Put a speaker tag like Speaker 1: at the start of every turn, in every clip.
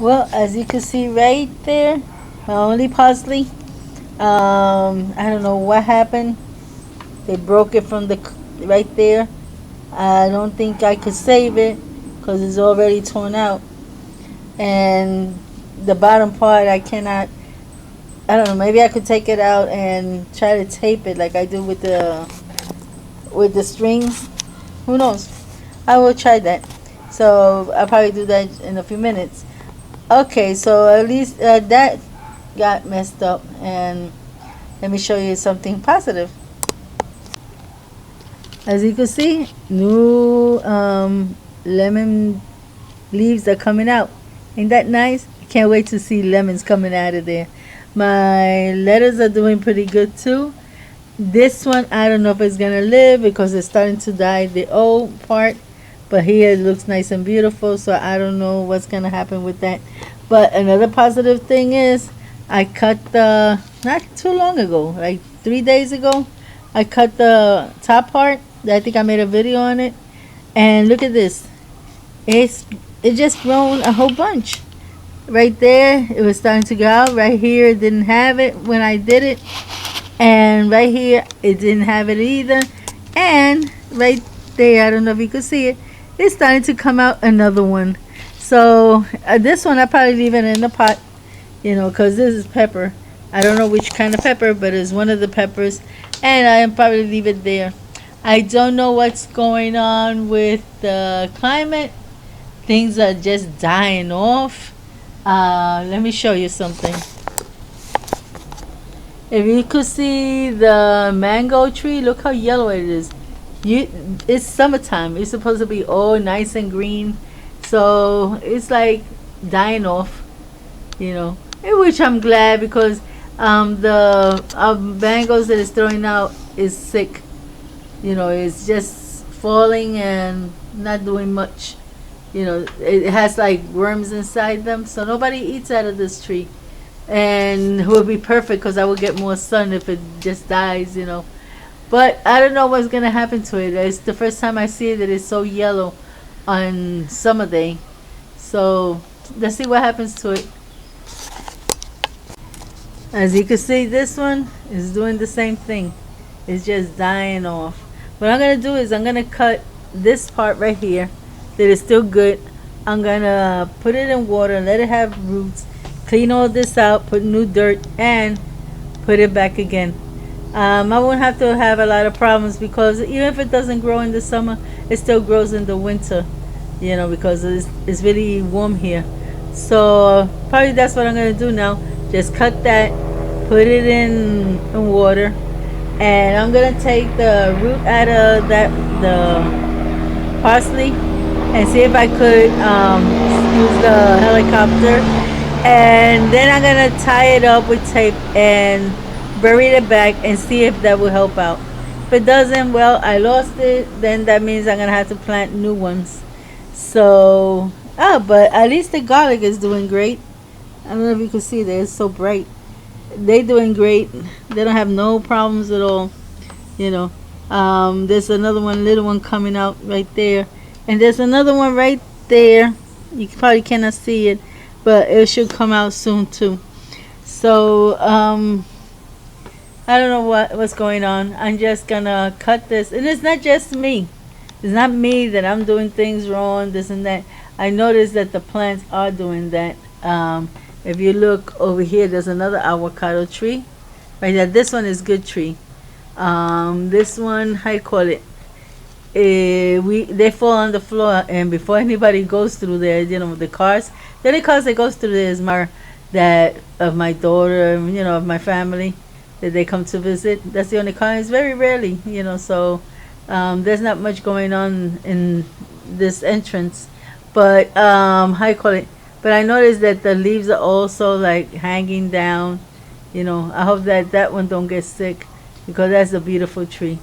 Speaker 1: Well, as you can see right there, my only parsley. I don't know what happened. They broke it from the right there. I don't think I could save it because it's already torn out. And the bottom part, I cannot. I don't know. Maybe I could take it out and try to tape it like I do with the strings. Who knows? I will try that. So I'll probably do that in a few minutes. Okay, so at least that got messed up, and let me show you something positive. As you can see, new lemon leaves are coming out. Ain't that nice? I can't wait to see lemons coming out of there. My lettuce are doing pretty good too. This one, I don't know if it's gonna live because it's starting to die, the old part. But here it looks nice and beautiful, so I don't know what's gonna happen with that. But another positive thing is, I cut the, not too long ago, like 3 days ago, I cut the top part. I think I made a video on it. And look at this. It just grown a whole bunch. Right there, it was starting to go out. Right here, it didn't have it when I did it. And right here, it didn't have it either. And right there, I don't know if you could see it, it's starting to come out another one. So this one, I'll probably leave it in the pot, because this is pepper. I don't know which kind of pepper, but it's one of the peppers. And I'll probably leave it there. I don't know what's going on with the climate. Things are just dying off. Let me show you something. If you could see the mango tree, look how yellow it is. It's summertime. It's supposed to be all nice and green. So it's like dying off, which I'm glad because the mangoes that it's throwing out is sick. It's just falling and not doing much. It has like worms inside them, so nobody eats out of this tree. And it would be perfect because I would get more sun if it just dies. But I don't know what's gonna happen to it. It's the first time I see it that it's so yellow on summer day. So let's see what happens to it. As you can see, this one is doing the same thing. It's just dying off. What I'm gonna do is I'm gonna cut this part right here that is still good. I'm gonna put it in water, let it have roots, clean all this out, put new dirt, and put it back again. I won't have to have a lot of problems because even if it doesn't grow in the summer, it still grows in the winter, because it's really warm here. So probably that's what I'm gonna do now. Just cut that, put it in water, and I'm gonna take the root out of the parsley and see if I could use the helicopter, and then I'm gonna tie it up with tape and bury it back and see if that will help out. If it doesn't, well, I lost it, then that means I'm gonna have to plant new ones. So but at least the garlic is doing great. I don't know if you can see that, it's so bright. They're doing great. They don't have no problems at all. There's another one, little one coming out right there, and there's another one right there. You probably cannot see it, but it should come out soon too. So I don't know what's going on. I'm just gonna cut this, and it's not just me. It's not me that I'm doing things wrong, this and that. I noticed that the plants are doing that. If you look over here, there's another avocado tree right there. This one is good tree. This one, how you call it? They fall on the floor, and before anybody goes through there, the cars. The only cars that goes through there is that of my daughter, of my family that they come to visit. That's the only car. It's very rarely, So there's not much going on in this entrance, but how you call it? But I noticed that the leaves are also like hanging down. I hope that one don't get sick because that's a beautiful tree.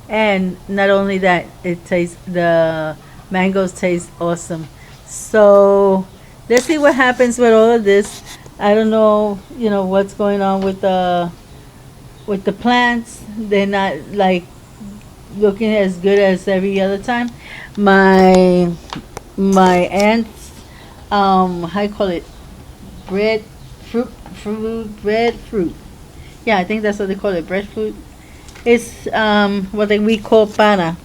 Speaker 1: And not only that, the mangoes taste awesome. So let's see what happens with all of this. I don't know, what's going on with the plants. They're not like looking as good as every other time. My aunts how you call it, bread breadfruit. Yeah, I think that's what they call it, breadfruit. It's we call pana.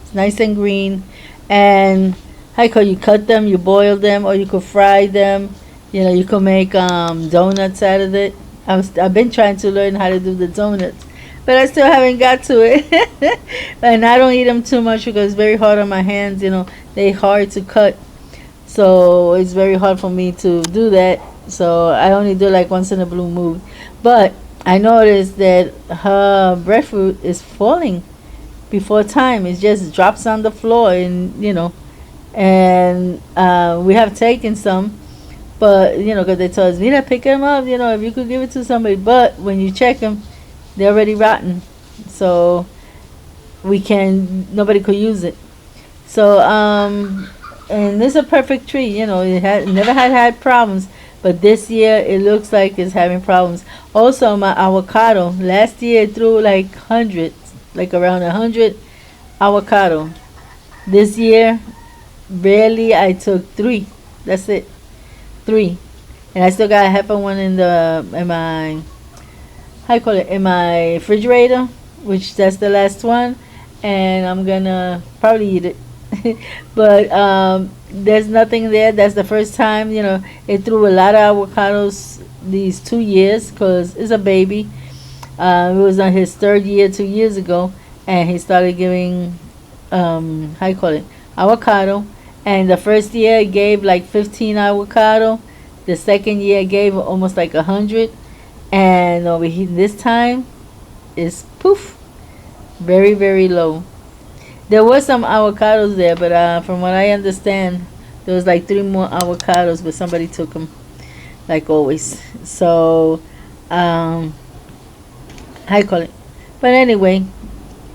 Speaker 1: It's nice and green, and how you call, you cut them, you boil them, or you could fry them. You know, you could make donuts out of it. I've been trying to learn how to do the donuts, but I still haven't got to it. And I don't eat them too much because it's very hard on my hands. You know, they hard to cut, so it's very hard for me to do that. So I only do like once in a blue moon. But I noticed that her breadfruit is falling before time. It just drops on the floor, and and we have taken some, but because they told us, Nina, pick them up. If you could give it to somebody, but when you check them, they're already rotten, so nobody could use it. So and this is a perfect tree. It had never had problems, but this year it looks like it's having problems. Also, my avocado last year it threw like hundreds, like around 100 avocado. This year, barely. I took 3. That's it, 3, and I still got a half of one in my, how you call it, in my refrigerator, which that's the last one, and I'm gonna probably eat it. But there's nothing there. That's the first time. It threw a lot of avocados these 2 years because it's a baby. It was on his 3rd year 2 years ago, and he started giving how you call it, avocado. And the first year it gave like 15 avocado. The second year it gave almost like 100, and over here this time is poof, very very low. There were some avocados there, but from what I understand, there was like 3 more avocados, but somebody took them, like always. So, how you call it? But anyway,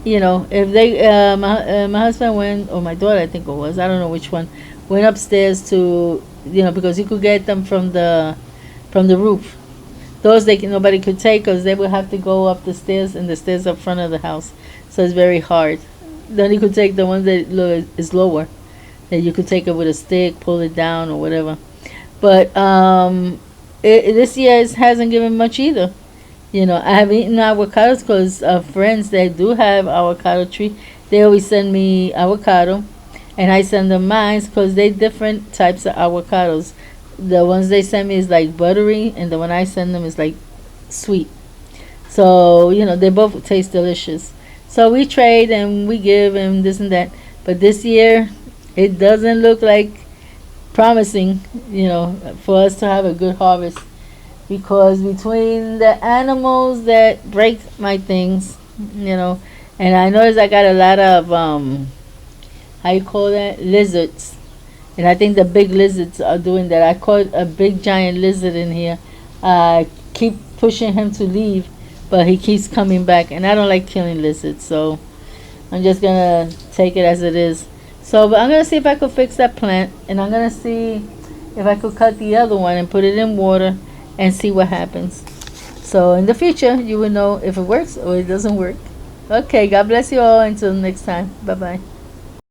Speaker 1: if they, my husband went, or my daughter, I think it was, I don't know which one, went upstairs to, because you could get them from the roof. Those nobody could take because they would have to go up the stairs, and the stairs up front of the house, so it's very hard. Then you could take the ones that is lower, that you could take it with a stick, pull it down or whatever. But this year it hasn't given much either. I have eaten avocados because of friends that do have avocado tree. They always send me avocado, and I send them mine because they different types of avocados. The ones they send me is like buttery, and the one I send them is like sweet. So they both taste delicious. So we trade and we give and this and that. But this year, it doesn't look like promising, for us to have a good harvest. Because between the animals that break my things, and I notice I got a lot of, how you call that, lizards. And I think the big lizards are doing that. I caught a big giant lizard in here. I keep pushing him to leave, but he keeps coming back, and I don't like killing lizards, so I'm just gonna take it as it is. So, but I'm gonna see if I could fix that plant, and I'm gonna see if I could cut the other one and put it in water and see what happens. So in the future, you will know if it works or it doesn't work. Okay, God bless you all. Until next time. Bye bye.